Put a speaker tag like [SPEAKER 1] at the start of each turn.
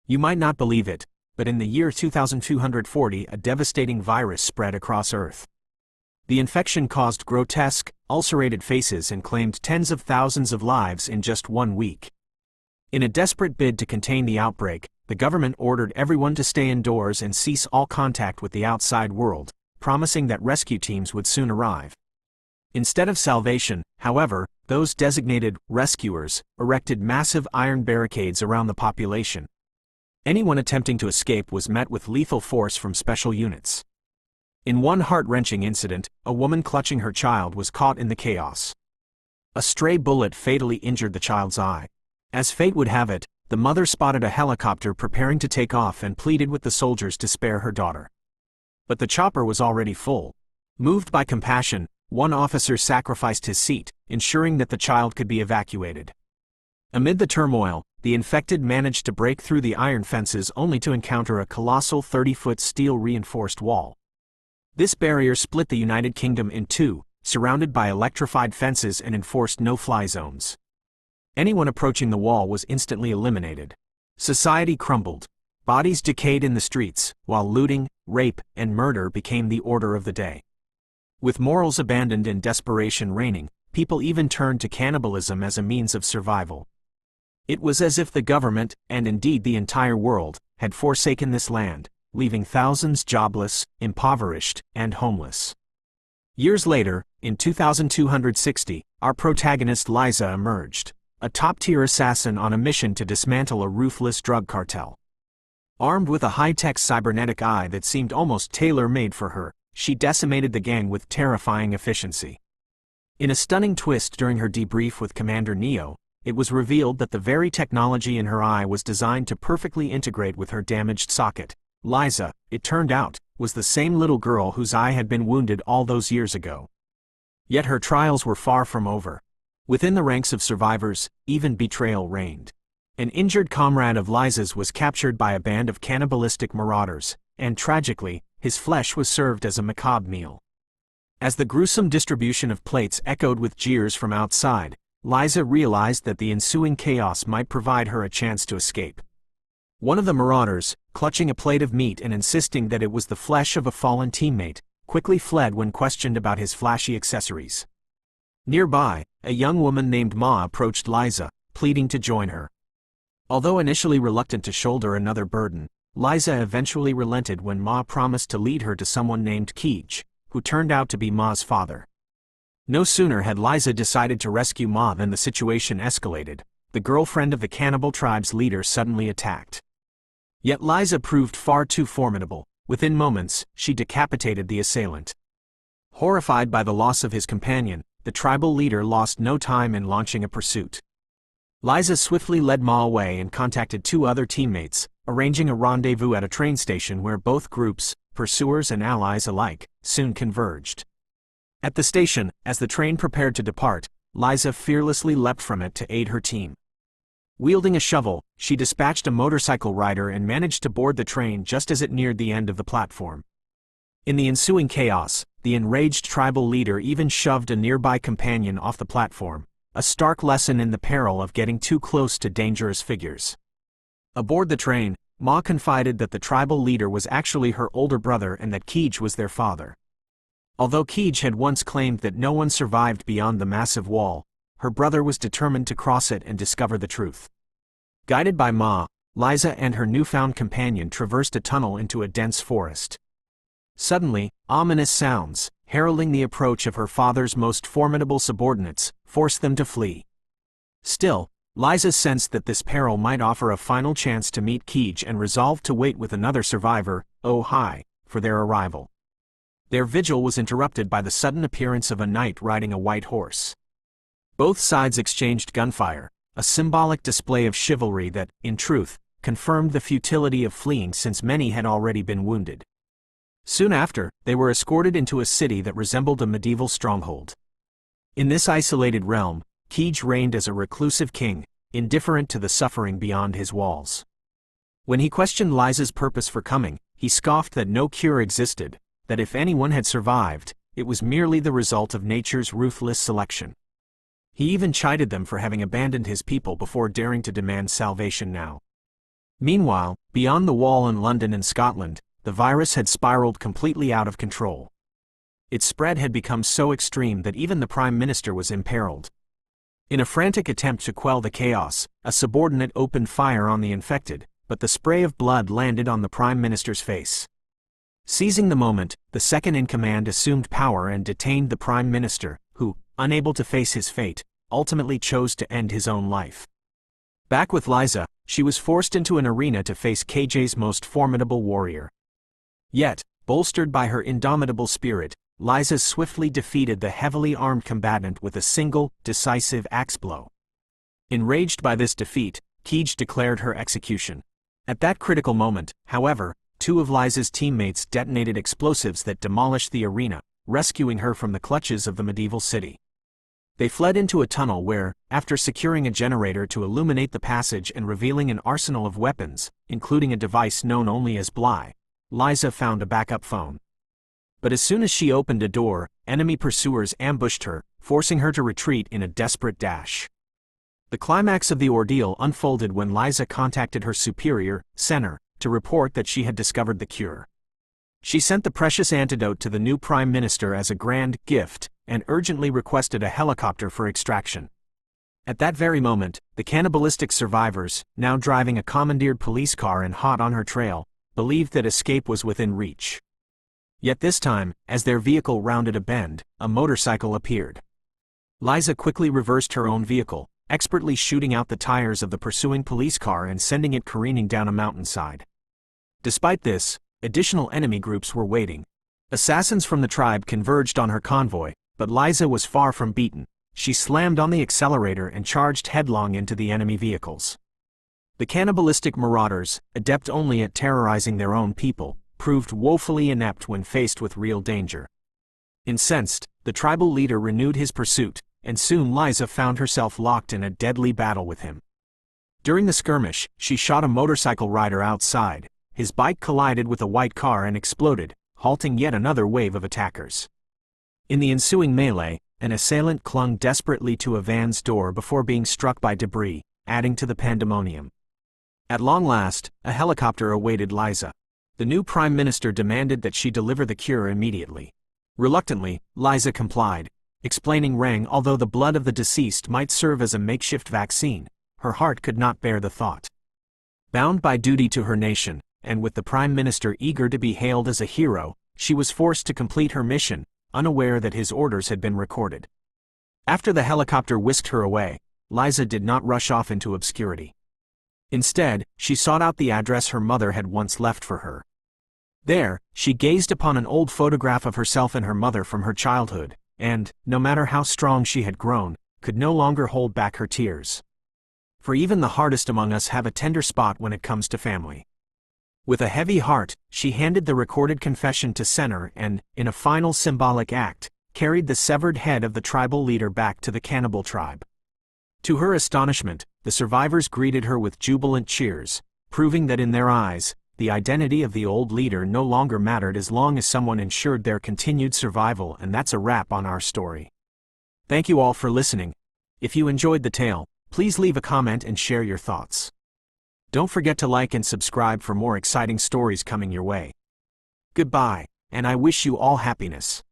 [SPEAKER 1] You might not believe it, but in the year 2240 a devastating virus spread across Earth. The infection caused grotesque, ulcerated faces and claimed tens of thousands of lives in just 1 week. In a desperate bid to contain the outbreak, the government ordered everyone to stay indoors and cease all contact with the outside world, promising that rescue teams would soon arrive. Instead of salvation, however, those designated rescuers erected massive iron barricades around the population. Anyone attempting to escape was met with lethal force from special units. In one heart-wrenching incident, a woman clutching her child was caught in the chaos. A stray bullet fatally injured the child's eye. As fate would have it, the mother spotted a helicopter preparing to take off and pleaded with the soldiers to spare her daughter. But the chopper was already full. Moved by compassion, one officer sacrificed his seat, ensuring that the child could be evacuated. Amid the turmoil, the infected managed to break through the iron fences only to encounter a colossal 30-foot steel-reinforced wall. This barrier split the United Kingdom in two, surrounded by electrified fences and enforced no-fly zones. Anyone approaching the wall was instantly eliminated. Society crumbled. Bodies decayed in the streets, while looting, rape, and murder became the order of the day. With morals abandoned and desperation reigning, people even turned to cannibalism as a means of survival. It was as if the government, and indeed the entire world, had forsaken this land, leaving thousands jobless, impoverished, and homeless. Years later, in 2260, our protagonist Liza emerged, a top-tier assassin on a mission to dismantle a ruthless drug cartel. Armed with a high-tech cybernetic eye that seemed almost tailor-made for her, she decimated the gang with terrifying efficiency. In a stunning twist during her debrief with Commander Neo, it was revealed that the very technology in her eye was designed to perfectly integrate with her damaged socket. Liza, it turned out, was the same little girl whose eye had been wounded all those years ago. Yet her trials were far from over. Within the ranks of survivors, even betrayal reigned. An injured comrade of Liza's was captured by a band of cannibalistic marauders, and tragically, his flesh was served as a macabre meal. As the gruesome distribution of plates echoed with jeers from outside, Liza realized that the ensuing chaos might provide her a chance to escape. One of the marauders, clutching a plate of meat and insisting that it was the flesh of a fallen teammate, quickly fled when questioned about his flashy accessories. Nearby, a young woman named Ma approached Liza, pleading to join her. Although initially reluctant to shoulder another burden, Liza eventually relented when Ma promised to lead her to someone named Keij, who turned out to be Ma's father. No sooner had Liza decided to rescue Ma than the situation escalated. The girlfriend of the cannibal tribe's leader suddenly attacked. Yet Liza proved far too formidable. Within moments, she decapitated the assailant. Horrified by the loss of his companion, the tribal leader lost no time in launching a pursuit. Liza swiftly led Ma away and contacted 2 other teammates, arranging a rendezvous at a train station where both groups, pursuers and allies alike, soon converged. At the station, as the train prepared to depart, Liza fearlessly leapt from it to aid her team. Wielding a shovel, she dispatched a motorcycle rider and managed to board the train just as it neared the end of the platform. In the ensuing chaos, the enraged tribal leader even shoved a nearby companion off the platform, a stark lesson in the peril of getting too close to dangerous figures. Aboard the train, Ma confided that the tribal leader was actually her older brother and that Keij was their father. Although Keij had once claimed that no one survived beyond the massive wall, her brother was determined to cross it and discover the truth. Guided by Ma, Liza and her newfound companion traversed a tunnel into a dense forest. Suddenly, ominous sounds, heralding the approach of her father's most formidable subordinates, forced them to flee. Still, Liza sensed that this peril might offer a final chance to meet Keij and resolved to wait with another survivor, for their arrival. Their vigil was interrupted by the sudden appearance of a knight riding a white horse. Both sides exchanged gunfire, a symbolic display of chivalry that, in truth, confirmed the futility of fleeing since many had already been wounded. Soon after, they were escorted into a city that resembled a medieval stronghold. In this isolated realm, Keij reigned as a reclusive king, indifferent to the suffering beyond his walls. When he questioned Liza's purpose for coming, he scoffed that no cure existed, that if anyone had survived, it was merely the result of nature's ruthless selection. He even chided them for having abandoned his people before daring to demand salvation now. Meanwhile, beyond the wall in London and Scotland, the virus had spiraled completely out of control. Its spread had become so extreme that even the Prime Minister was imperiled. In a frantic attempt to quell the chaos, a subordinate opened fire on the infected, but the spray of blood landed on the Prime Minister's face. Seizing the moment, the second-in-command assumed power and detained the Prime Minister, who, unable to face his fate, ultimately chose to end his own life. Back with Liza, she was forced into an arena to face Keij's most formidable warrior. Yet, bolstered by her indomitable spirit, Liza swiftly defeated the heavily armed combatant with a single, decisive axe blow. Enraged by this defeat, Keij declared her execution. At that critical moment, however, two of Liza's teammates detonated explosives that demolished the arena, rescuing her from the clutches of the medieval city. They fled into a tunnel where, after securing a generator to illuminate the passage and revealing an arsenal of weapons, including a device known only as Bly, Liza found a backup phone. But as soon as she opened a door, enemy pursuers ambushed her, forcing her to retreat in a desperate dash. The climax of the ordeal unfolded when Liza contacted her superior, Senner, to report that she had discovered the cure. She sent the precious antidote to the new Prime Minister as a grand gift, and urgently requested a helicopter for extraction. At that very moment, the cannibalistic survivors, now driving a commandeered police car and hot on her trail, believed that escape was within reach. Yet this time, as their vehicle rounded a bend, a motorcycle appeared. Liza quickly reversed her own vehicle, expertly shooting out the tires of the pursuing police car and sending it careening down a mountainside. Despite this, additional enemy groups were waiting. Assassins from the tribe converged on her convoy, but Liza was far from beaten. She slammed on the accelerator and charged headlong into the enemy vehicles. The cannibalistic marauders, adept only at terrorizing their own people, proved woefully inept when faced with real danger. Incensed, the tribal leader renewed his pursuit, and soon Liza found herself locked in a deadly battle with him. During the skirmish, she shot a motorcycle rider outside. His bike collided with a white car and exploded, halting yet another wave of attackers. In the ensuing melee, an assailant clung desperately to a van's door before being struck by debris, adding to the pandemonium. At long last, a helicopter awaited Liza. The new Prime Minister demanded that she deliver the cure immediately. Reluctantly, Liza complied, explaining although the blood of the deceased might serve as a makeshift vaccine, her heart could not bear the thought. Bound by duty to her nation, and with the Prime Minister eager to be hailed as a hero, she was forced to complete her mission, unaware that his orders had been recorded. After the helicopter whisked her away, Liza did not rush off into obscurity. Instead, she sought out the address her mother had once left for her. There, she gazed upon an old photograph of herself and her mother from her childhood, and, no matter how strong she had grown, could no longer hold back her tears. For even the hardest among us have a tender spot when it comes to family. With a heavy heart, she handed the recorded confession to Senner and, in a final symbolic act, carried the severed head of the tribal leader back to the cannibal tribe. To her astonishment, the survivors greeted her with jubilant cheers, proving that in their eyes, the identity of the old leader no longer mattered as long as someone ensured their continued survival, and that's a wrap on our story. Thank you all for listening. If you enjoyed the tale, please leave a comment and share your thoughts. Don't forget to like and subscribe for more exciting stories coming your way. Goodbye, and I wish you all happiness.